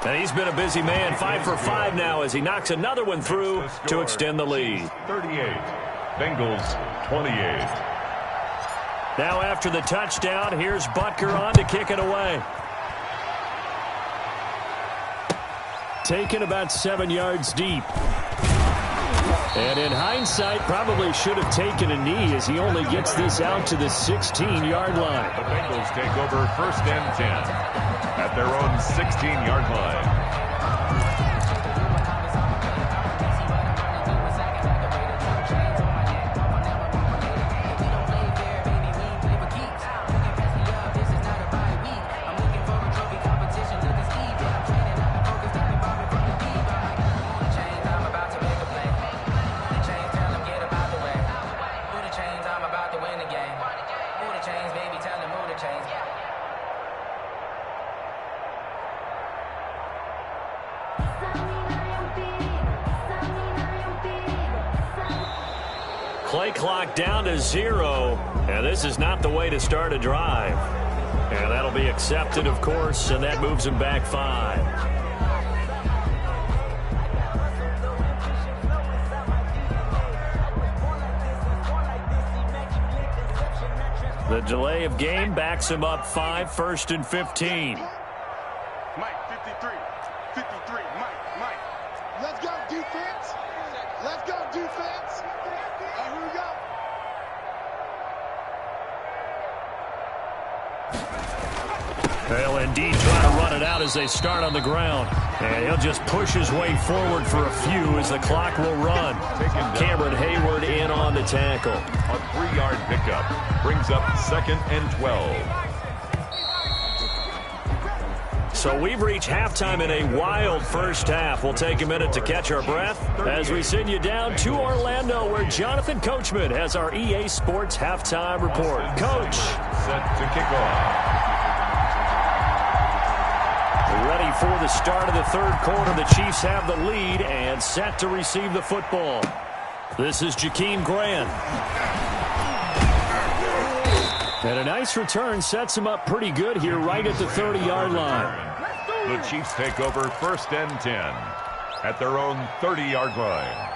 And he's been a busy man, 5 for 5 now as he knocks another one through to extend the lead. 38, Bengals 28. Now after the touchdown, here's Butker on to kick it away. Taken about 7 yards deep. And in hindsight, probably should have taken a knee as he only gets this out to the 16-yard line. The Bengals take over 1st and 10 at their own 16-yard line. Play clock down to 0, and this is not the way to start a drive. And that'll be accepted, of course, and that moves him back 5. The delay of game backs him up 5, 1st and 15. Mike, 53, Mike. Let's go, defense. Let's go, defense. Here we go. They'll indeed try to run it out as they start on the ground. And he'll just push his way forward for a few as the clock will run. Cameron Hayward in on the tackle. A 3-yard pickup brings up 2nd and 12. So we've reached halftime in a wild first half. We'll take a minute to catch our breath as we send you down to Orlando, where Jonathan Coachman has our EA Sports halftime report. Coach. Set to kick off. Ready for the start of the 3rd quarter. The Chiefs have the lead and set to receive the football. This is Jakeem Grant. And a nice return sets him up pretty good here right at the 30-yard line. The Chiefs take over 1st and 10 at their own 30-yard line.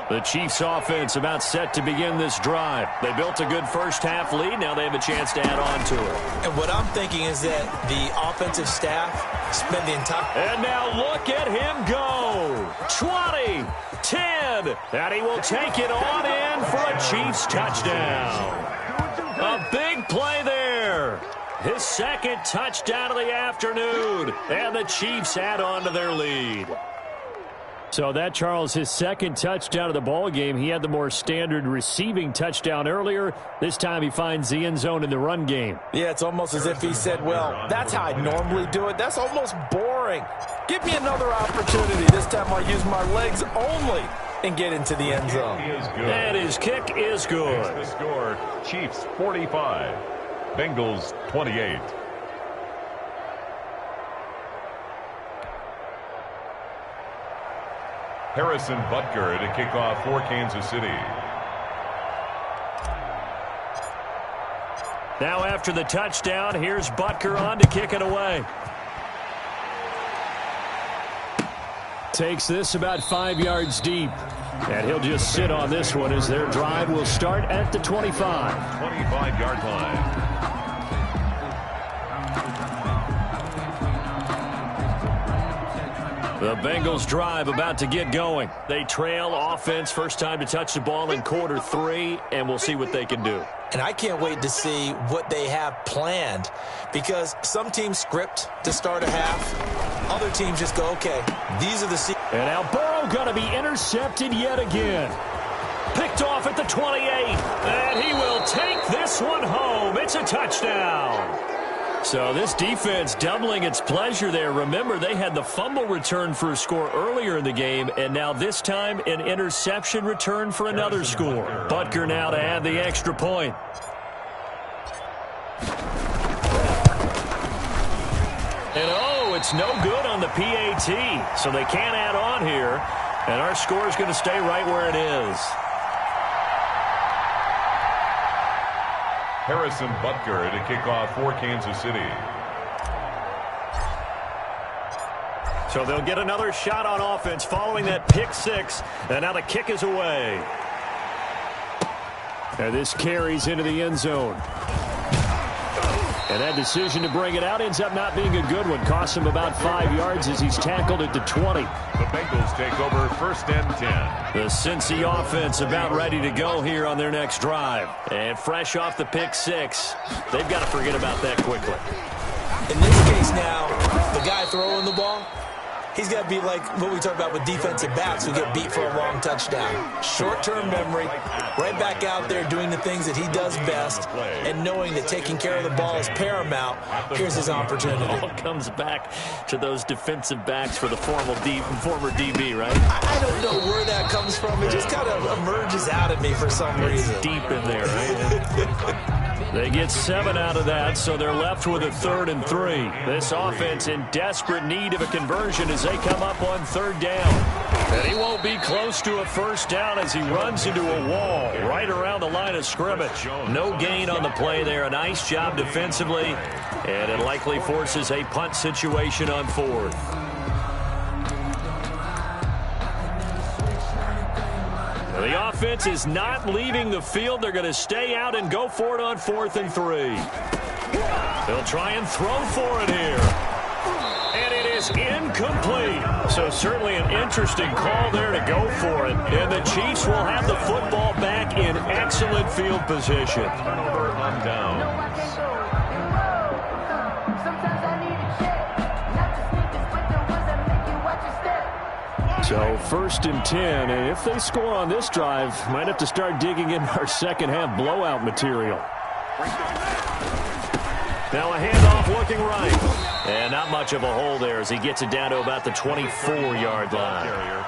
The Chiefs offense about set to begin this drive. They built a good first half lead. Now they have a chance to add on to it. And what I'm thinking is that the offensive staff spend the entire... And now look at him go. 20, 10, and he will take it on in for a Chiefs touchdown. A big play there. His 2nd touchdown of the afternoon. And the Chiefs add on to their lead. So that, Charles, his 2nd touchdown of the ball game. He had the more standard receiving touchdown earlier. This time he finds the end zone in the run game. Yeah, it's almost as if he said, well, that's how I normally do it. That's almost boring. Give me another opportunity. This time I'll use my legs only and get into the end zone. And his kick is good. The score, Chiefs 45, Bengals 28. Harrison Butker to kick off for Kansas City. Now after the touchdown, here's Butker on to kick it away. Takes this about 5 yards deep. And he'll just sit on this one as their drive will start at the 25. 25-yard line. The Bengals drive about to get going. They trail offense, first time to touch the ball in quarter 3, and we'll see what they can do. And I can't wait to see what they have planned, because some teams script to start a half. Other teams just go, okay, these are the... And now Burrow going to be intercepted yet again. Picked off at the 28, and he will take this one home. It's a touchdown. So this defense doubling its pleasure there. Remember, they had the fumble return for a score earlier in the game, and now this time an interception return for another score. Butker now to add the extra point. And it's no good on the PAT, so they can't add on here, and our score is going to stay right where it is. Harrison Butker to kick off for Kansas City. So they'll get another shot on offense following that pick six, and now the kick is away. And this carries into the end zone. And that decision to bring it out ends up not being a good one. Costs him about 5 yards as he's tackled at the 20. The Bengals take over first and 10. The Cincy offense about ready to go here on their next drive. And fresh off the pick six, they've got to forget about that quickly. In this case now, the guy throwing the ball, he's got to be like what we talk about with defensive backs who get beat for a long touchdown. Short-term memory, right back out there doing the things that he does best, and knowing that taking care of the ball is paramount. Here's his opportunity. It all comes back to those defensive backs for the former DB, right? I don't know where that comes from. It just kind of emerges out of me for some reason. It's deep in there, right? They get 7 out of that, so they're left with a 3rd and 3. This offense in desperate need of a conversion as they come up on 3rd down. And he won't be close to a first down as he runs into a wall right around the line of scrimmage. No gain on the play there. A nice job defensively, and it likely forces a punt situation on 4th. The offense is not leaving the field. They're going to stay out and go for it on 4th and 3. They'll try and throw for it here. And it is incomplete. So certainly an interesting call there to go for it. And the Chiefs will have the football back in excellent field position. Turnover on down. So 1st and 10, and if they score on this drive, might have to start digging in our second half blowout material. Now a handoff looking right. And not much of a hole there as he gets it down to about the 24-yard line.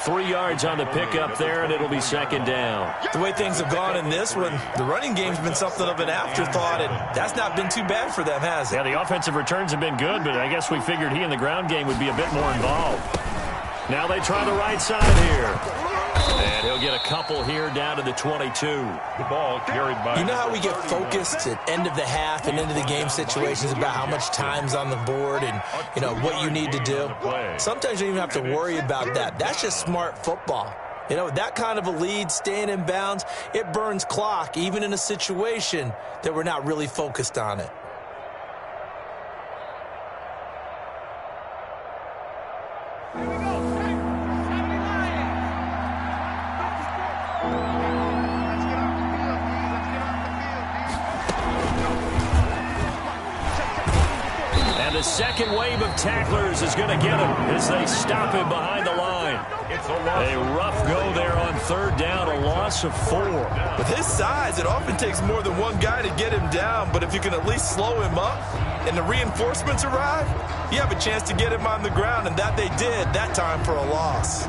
3 yards on the pickup there, and it'll be 2nd down. The way things have gone in this one, the running game's been something of an afterthought, and that's not been too bad for them, has it? Yeah, the offensive returns have been good, but I guess we figured he in the ground game would be a bit more involved. Now they try the right side here. And he'll get a couple here down to the 22. The ball carried by. You know how we get focused at end of the half and into the game situations about how much time's on the board and, you know, what you need to do? Sometimes you don't even have to worry about that. That's just smart football. You know, with that kind of a lead, staying in bounds, it burns clock, even in a situation that we're not really focused on it. The second wave of tacklers is going to get him as they stop him behind the line. A rough go there on 3rd down, a loss of 4. With his size, it often takes more than one guy to get him down, but if you can at least slow him up and the reinforcements arrive, you have a chance to get him on the ground, and that they did that time for a loss.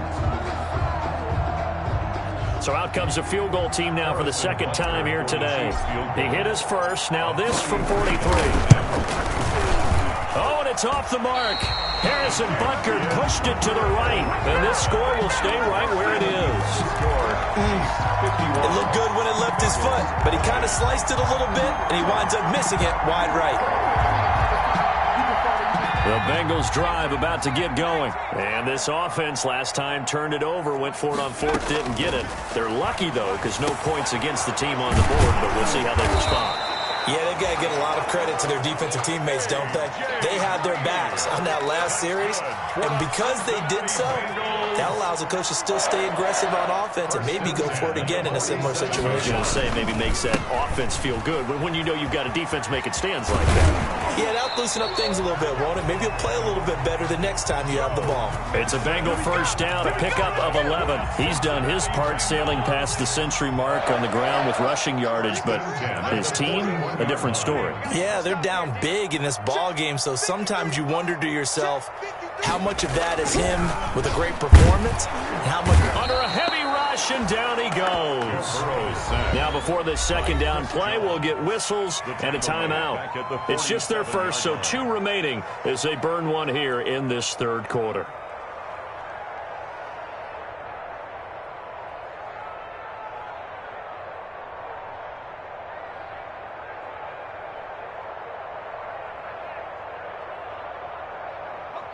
So out comes a field goal team now for the 2nd time here today. He hit his first, now this from 43. Oh, and it's off the mark. Harrison Butker pushed it to the right, and this score will stay right where it is. It looked good when it left his foot, but he kind of sliced it a little bit, and he winds up missing it wide right. The Bengals drive about to get going. And this offense last time turned it over, went for it on 4th, didn't get it. They're lucky, though, because no points against the team on the board, but we'll see how they respond. Yeah, they've got to give a lot of credit to their defensive teammates, don't they? They had their backs on that last series, and because they did so, that allows the coach to still stay aggressive on offense and maybe go for it again in a similar situation. I was going to say, maybe makes that offense feel good, but when you know you've got a defense making stands like that. Yeah, that'll loosen up things a little bit, won't it? Maybe you'll play a little bit better the next time you have the ball. It's a Bengal first down, a pickup of 11. He's done his part sailing past the century mark on the ground with rushing yardage, but his team, a different story. Yeah, they're down big in this ball game, so sometimes you wonder to yourself how much of that is him with a great performance and how much under a heavy ride. rush, and down he goes. Now, before this second down play, we'll get whistles and a timeout. It's just their first, so 2 remaining as they burn one here in this third quarter.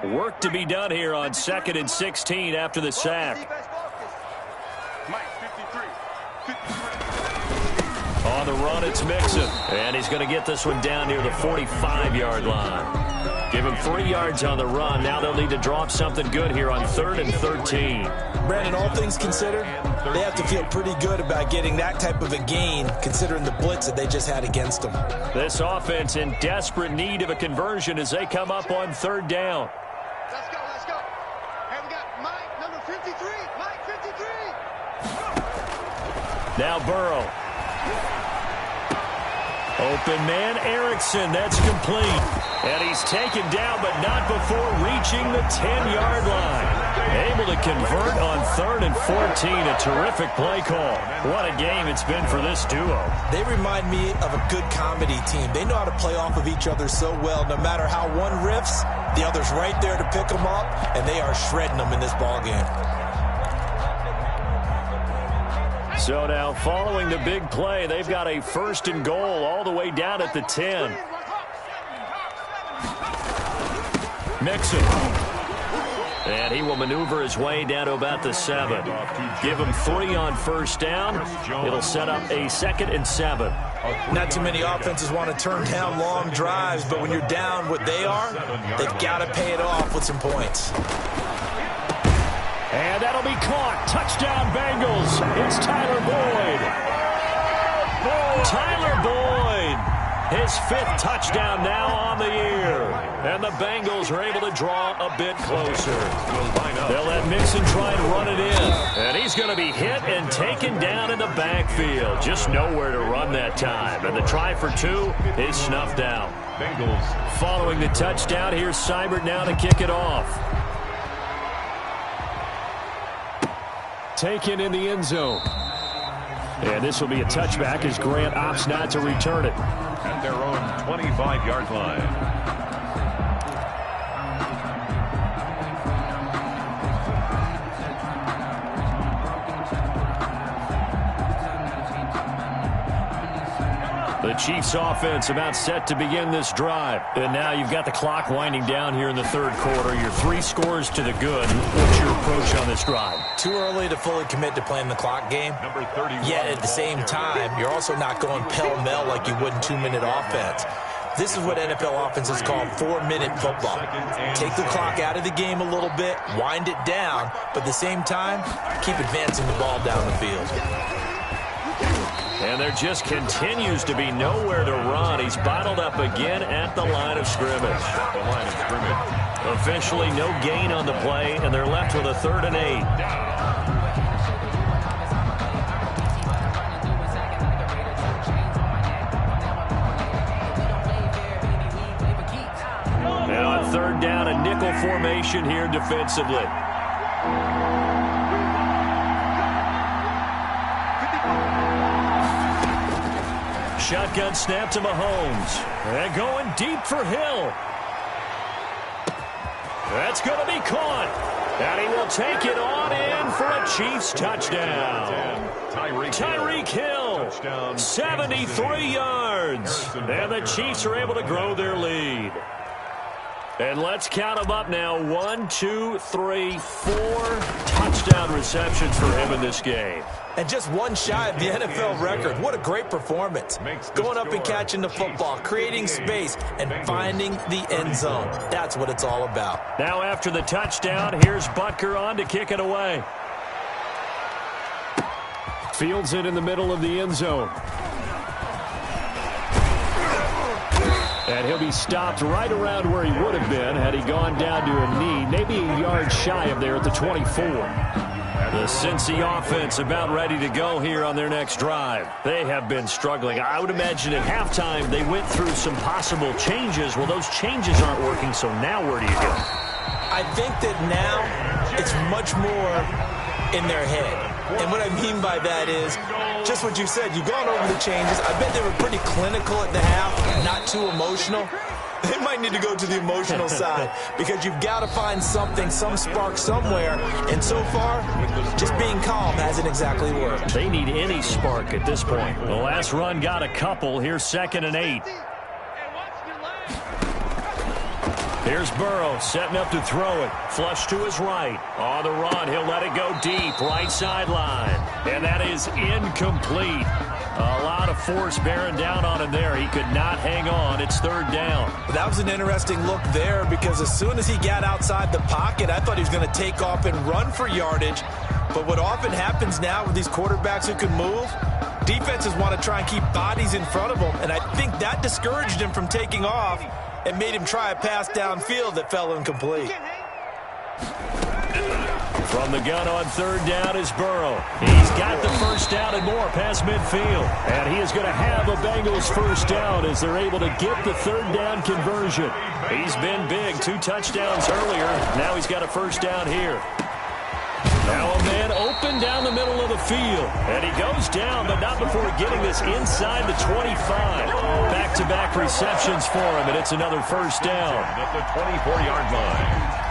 Work to be done here on 2nd and 16 after the sack. On the run, it's Mixon. And he's going to get this one down near the 45-yard line. Give him 3 yards on the run. Now they'll need to drop something good here on 3rd and 13. Brandon, all things considered, they have to feel pretty good about getting that type of a gain, considering the blitz that they just had against them. This offense in desperate need of a conversion as they come up on 3rd down. Let's go, let's go. Hey, we got Mike, number 53. Mike, 53. Now Burrow. Open man, Erickson. That's complete. And he's taken down, but not before reaching the 10-yard line. Able to convert on 3rd and 14. A terrific play call. What a game it's been for this duo. They remind me of a good comedy team. They know how to play off of each other so well. No matter how one riffs, the other's right there to pick them up, and they are shredding them in this ballgame. So now, following the big play, they've got a 1st and goal all the way down at the 10. Mixon. And he will maneuver his way down to about the 7. Give him 3 on 1st down. It'll set up a 2nd and 7. Not too many offenses want to turn down long drives, but when you're down what they are, they've got to pay it off with some points. And that'll be caught. Touchdown, Bengals. It's Tyler Boyd. Tyler Boyd. His 5th touchdown now on the year. And the Bengals are able to draw a bit closer. They'll let Mixon try and run it in. And he's going to be hit and taken down in the backfield. Just nowhere to run that time. And the try for 2 is snuffed out. Bengals following the touchdown. Here's Seibert now to kick it off. Taken in the end zone. And this will be a touchback as Grant opts not to return it. At their own 25-yard line. The Chiefs offense about set to begin this drive. And now you've got the clock winding down here in the third quarter. Your 3 scores to the good. What's your approach on this drive? Too early to fully commit to playing the clock game. Yet at the same time, you're also not going pell-mell like you would in 2-minute offense. This is what NFL offenses call 4-minute football. Take the clock out of the game a little bit, wind it down, but at the same time, keep advancing the ball down the field. And there just continues to be nowhere to run. He's bottled up again at the line of scrimmage. Officially no gain on the play, and they're left with a 3rd and 8. Now on 3rd down, a nickel formation here defensively. Shotgun snap to Mahomes. And going deep for Hill. That's going to be caught. And he will take it on in for a Chiefs touchdown. Tyreek Hill, 73 yards. And the Chiefs are able to grow their lead. And let's count them up now. 1, 2, 3, 4 touchdown receptions for him in this game. And just one shy of the NFL record. What a great performance. Going up and catching the football, creating space, and finding the end zone. That's what it's all about. Now after the touchdown, here's Butker on to kick it away. Fields it in the middle of the end zone. And he'll be stopped right around where he would have been had he gone down to a knee, maybe a yard shy of there at the 24. The Cincy offense about ready to go here on their next drive. They have been struggling. I would imagine at halftime they went through some possible changes. Well, those changes aren't working, so now where do you go? I think that now it's much more in their head. And what I mean by that is just what you said. You've gone over the changes. I bet they were pretty clinical at the half, not too emotional. They might need to go to the emotional side because you've got to find something, some spark somewhere. And so far, just being calm hasn't exactly worked. They need any spark at this point. The last run got a couple. Here's 2nd and 8. Here's Burrow setting up to throw it. Flush to his right. On the run, he'll let it go deep. Right sideline. And that is incomplete. A lot of force bearing down on him there. He could not hang on. It's 3rd down. That was an interesting look there because as soon as he got outside the pocket, I thought he was going to take off and run for yardage. But what often happens now with these quarterbacks who can move, defenses want to try and keep bodies in front of them. And I think that discouraged him from taking off and made him try a pass downfield that fell incomplete. From the gun on 3rd down is Burrow. He's got the 1st down and more past midfield. And he is going to have a Bengals 1st down as they're able to get the 3rd down conversion. He's been big. 2 touchdowns earlier. Now he's got a 1st down here. Now a man open down the middle of the field. And he goes down, but not before getting this inside the 25. Back-to-back receptions for him, and it's another 1st down. At the 24-yard line.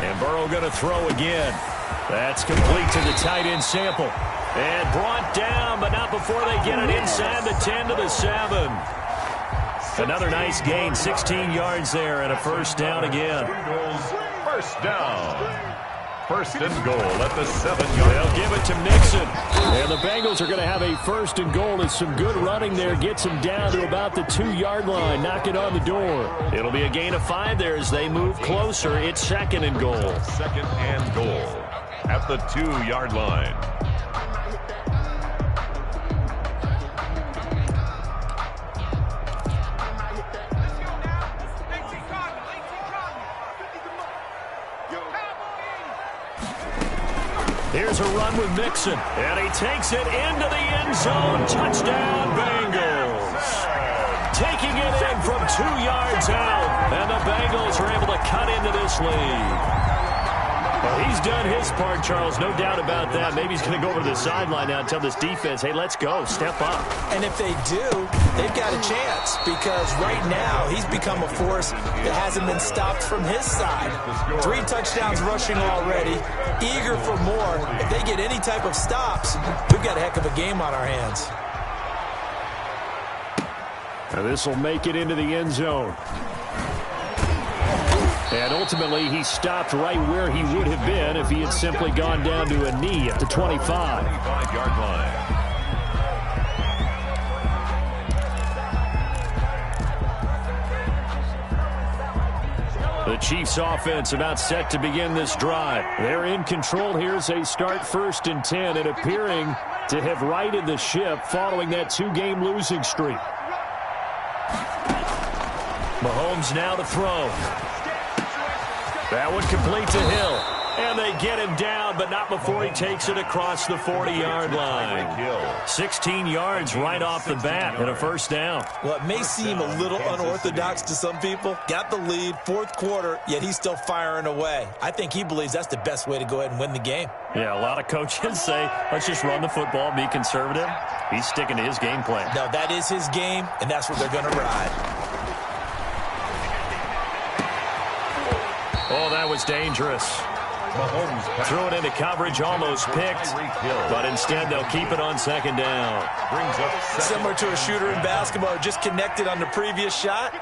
And Burrow going to throw again. That's complete to the tight end Sample. And brought down, but not before they get it inside the 10 to the 7. Another nice gain, 16 yards there, and a 1st down again. 1st down. 1st and goal at the 7-yard line. They'll give it to Mixon. And the Bengals are going to have a 1st and goal. It's some good running there. Gets him down to about the 2-yard line. Knock it on the door. It'll be a gain of 5 there as they move closer. It's 2nd and goal. 2nd and goal at the 2-yard line. Here's a run with Mixon, and he takes it into the end zone. Touchdown, Bengals. Taking it in from 2 yards out, and the Bengals are able to cut into this lead. Well, he's done his part, Charles, no doubt about that. Maybe he's going to go over to the sideline now and tell this defense, hey, let's go, step up. And if they do, they've got a chance because right now he's become a force that hasn't been stopped from his side. 3 touchdowns rushing already, eager for more. If they get any type of stops, we've got a heck of a game on our hands. Now this will make it into the end zone. And ultimately, he stopped right where he would have been if he had simply gone down to a knee at the 25. 25-yard line. The Chiefs offense about set to begin this drive. They're in control here as they start 1st and 10 and appearing to have righted the ship following that 2-game losing streak. Mahomes now to throw. That one complete to Hill. And they get him down, but not before he takes it across the 40-yard line. 16 yards right off the bat and a 1st down. Well, it may seem a little unorthodox to some people. Got the lead, 4th quarter, yet he's still firing away. I think he believes that's the best way to go ahead and win the game. Yeah, a lot of coaches say, let's just run the football, be conservative. He's sticking to his game plan. No, that is his game, and that's what they're going to ride. Oh, that was dangerous. Threw it into coverage, almost picked, but instead they'll keep it on 2nd down. Similar to a shooter in basketball, just connected on the previous shot.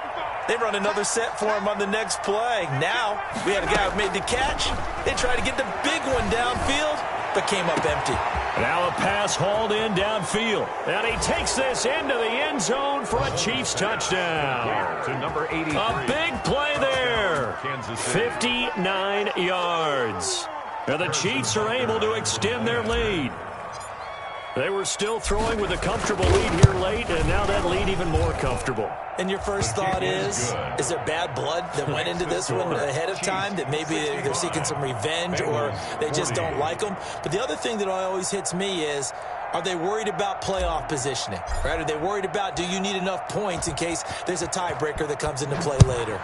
They run another set for him on the next play. Now, we had a guy who made the catch. They tried to get the big one downfield, but came up empty. Now a pass hauled in downfield. And he takes this into the end zone for a Chiefs touchdown. To number 83. A big play there. 59 yards. Now the Chiefs are able to extend their lead. They were still throwing with a comfortable lead here late, and now that lead even more comfortable. And your first thought is there bad blood that went into this one ahead of time, that maybe they're seeking some revenge or they just don't like them? But the other thing that always hits me is Are they worried about playoff positioning? Right? Are they worried about, do you need enough points in case there's a tiebreaker that comes into play later?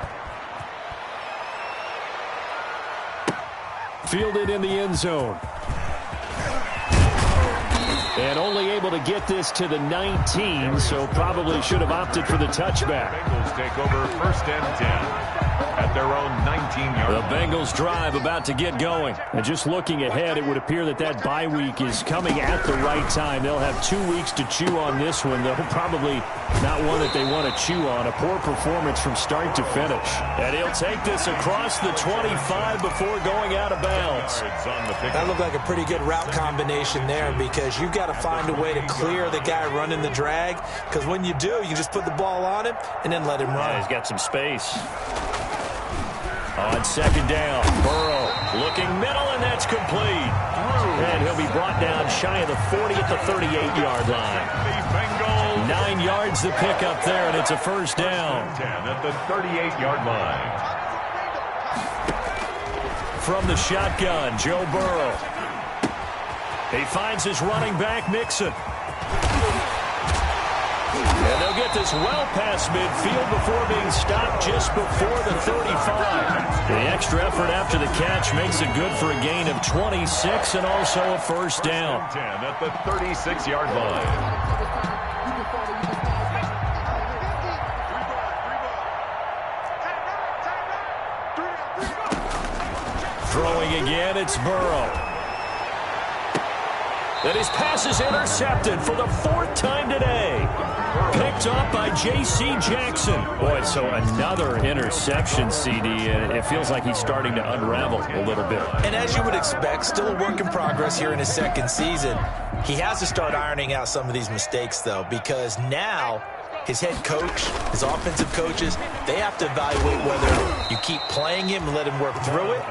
Fielded in the end zone. And only able to get this to the 19, so probably should have opted for the touchback. Bengals take over first and 10 at their own 19-yard line. The Bengals drive about to get going. And just looking ahead, it would appear that bye week is coming at the right time. They'll have 2 weeks to chew on this one. They'll probably not one that they want to chew on. A poor performance from start to finish. And he'll take this across the 25 before going out of bounds. That looked like a pretty good route combination there, because you've got to find a way to clear the guy running the drag, because when you do, you just put the ball on him and then let him run. Yeah, he's got some space. On second down, Burrow looking middle, and that's complete. And he'll be brought down shy of the 40 at the 38-yard line. 9 yards to pick up there, and it's a first down. 10 at the 38-yard line. From the shotgun, Joe Burrow. He finds his running back, Mixon. And they'll get this well past midfield before being stopped just before the 35. The extra effort after the catch makes it good for a gain of 26 and also a first down. 10 at the 36-yard line. Throwing again, it's Burrow. And his pass is intercepted for the 4th time today. Picked up by J.C. Jackson. Boy, so another interception, CD, and it feels like he's starting to unravel a little bit. And as you would expect, still a work in progress here in his second season. He has to start ironing out some of these mistakes, though, because now his head coach, his offensive coaches, they have to evaluate whether you keep playing him and let him work through it,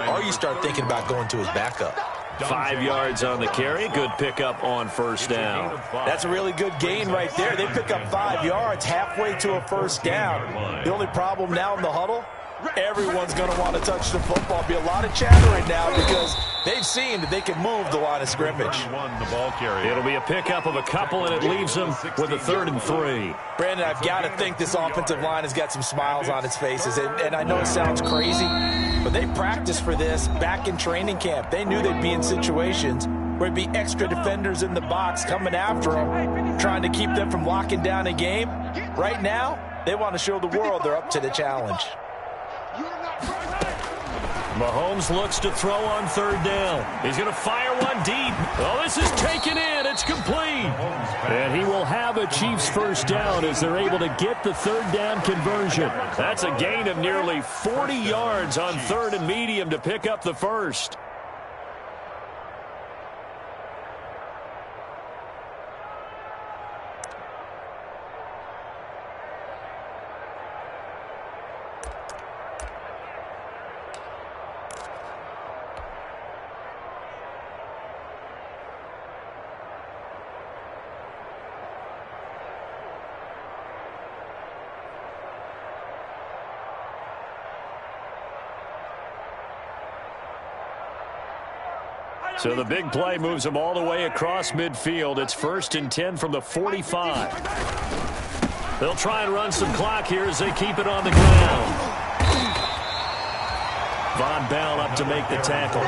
or you start thinking about going to his backup. 5 yards on the carry. Good pickup on first down. That's a really good gain right there. They pick up 5 yards halfway to a first down. The only problem now in the huddle, everyone's going to want to touch the football. Be a lot of chattering now because they've seen that they can move the line of scrimmage. It'll be a pickup of a couple, and it leaves them with a 3rd and 3. Brandon, I've got to think this offensive line has got some smiles on its faces. And I know it sounds crazy, but they practiced for this back in training camp. They knew they'd be in situations where it'd be extra defenders in the box coming after them, trying to keep them from locking down a game. Right now, they want to show the world they're up to the challenge. Mahomes looks to throw on 3rd down. He's going to fire one deep. Oh, this is taken in. It's complete. And he will have a Chiefs first down as they're able to get the 3rd down conversion. That's a gain of nearly 40 yards on 3rd and medium to pick up the first. So the big play moves them all the way across midfield. It's 1st and 10 from the 45. They'll try and run some clock here as they keep it on the ground. Von Bell up to make the tackle.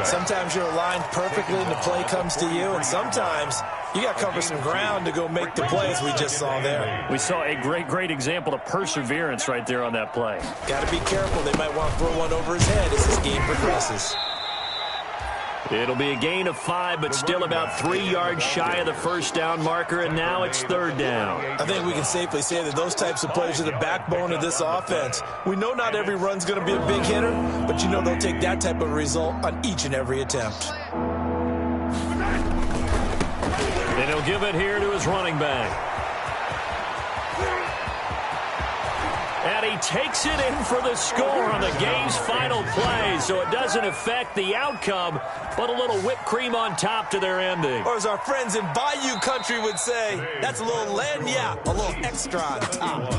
Sometimes you're aligned perfectly and the play comes to you, and sometimes you got to cover some ground to go make the play, as we just saw there. We saw a great example of perseverance right there on that play. Got to be careful. They might want to throw one over his head as this game progresses. It'll be a gain of 5, but still about 3 yards shy of the first down marker, and now it's 3rd down. I think we can safely say that those types of plays are the backbone of this offense. We know not every run's going to be a big hitter, but you know they'll take that type of result on each and every attempt. And he'll give it here to his running back. And he takes it in for the score on the game's final play, so it doesn't affect the outcome, but a little whipped cream on top to their ending. Or as our friends in Bayou Country would say, that's a little lagniappe, a little extra on top.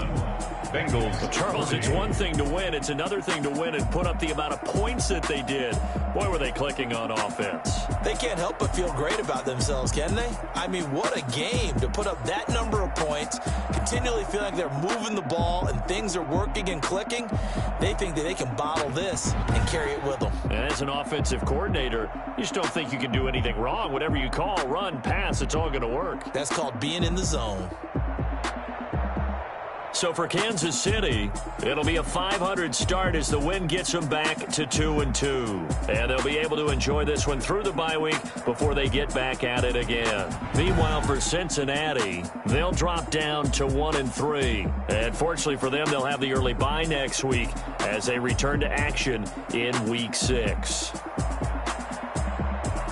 Bengals. Charles, it's one thing to win. It's another thing to win and put up the amount of points that they did. Boy, were they clicking on offense. They can't help but feel great about themselves, can they? I mean, what a game to put up that number of points, continually feel like they're moving the ball and things are working and clicking. They think that they can bottle this and carry it with them. And as an offensive coordinator, you just don't think you can do anything wrong. Whatever you call, run, pass, it's all going to work. That's called being in the zone. So for Kansas City, it'll be a 500 start as the win gets them back to 2-2. And they'll be able to enjoy this one through the bye week before they get back at it again. Meanwhile, for Cincinnati, they'll drop down to 1-3. And fortunately for them, they'll have the early bye next week as they return to action in Week 6.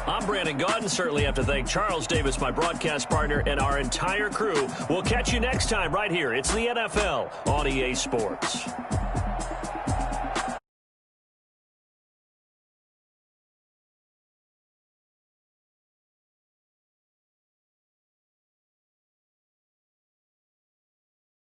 I'm Brandon Gaudin. Certainly have to thank Charles Davis, my broadcast partner, and our entire crew. We'll catch you next time right here. It's the NFL on EA Sports.